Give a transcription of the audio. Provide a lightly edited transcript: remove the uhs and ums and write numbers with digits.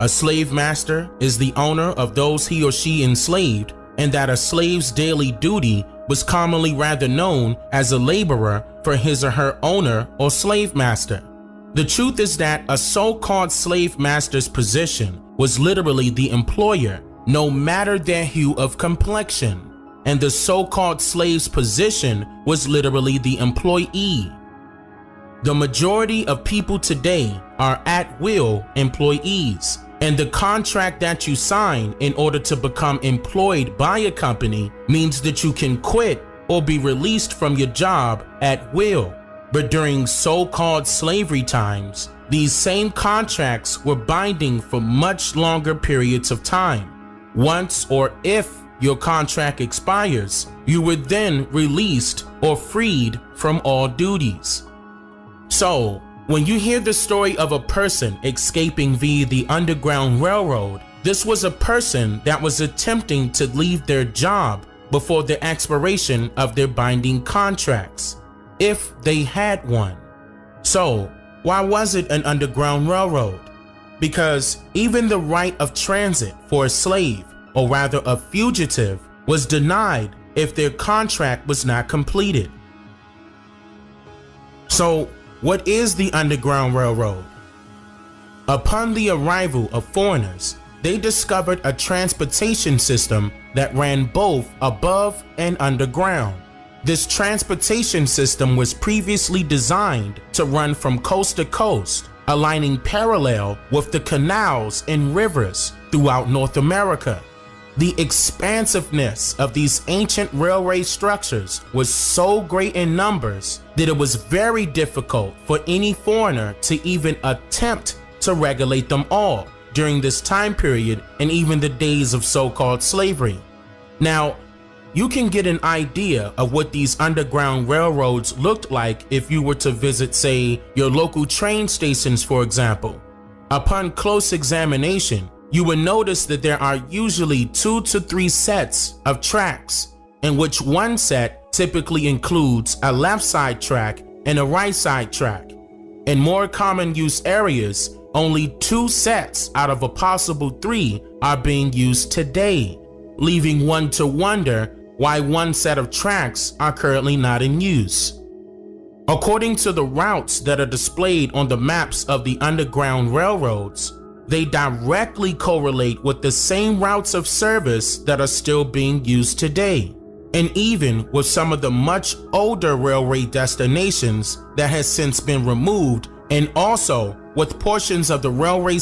A slave master is the owner of those he or she enslaved, and that a slave's daily duty was commonly rather known as a laborer for his or her owner or slave master. The truth is that a so-called slave master's position was literally the employer, no matter their hue of complexion, and the so-called slave's position was literally the employee. The majority of people today are at-will employees, and the contract that you sign in order to become employed by a company means that you can quit or be released from your job at will. But during so-called slavery times, these same contracts were binding for much longer periods of time. Once or if your contract expires, you were then released or freed from all duties. So, when you hear the story of a person escaping via the Underground Railroad, this was a person that was attempting to leave their job before the expiration of their binding contracts, if they had one. So, why was it an Underground Railroad? Because even the right of transit for a slave, or rather a fugitive, was denied if their contract was not completed. So, what is the Underground Railroad? Upon the arrival of foreigners, they discovered a transportation system that ran both above and underground. This transportation system was previously designed to run from coast to coast, aligning parallel with the canals and rivers throughout North America. The expansiveness of these ancient railway structures was so great in numbers that it was very difficult for any foreigner to even attempt to regulate them all during this time period and even the days of so-called slavery. Now, you can get an idea of what these underground railroads looked like if you were to visit, say, your local train stations, for example. Upon close examination, you will notice that there are usually 2 to 3 sets of tracks, in which one set typically includes a left side track and a right side track. In more common use areas, only 2 sets out of a possible 3 are being used today, leaving one to wonder why one set of tracks are currently not in use. According to the routes that are displayed on the maps of the Underground Railroads, they directly correlate with the same routes of service that are still being used today, and even with some of the much older railway destinations that has since been removed, and also with portions of the railway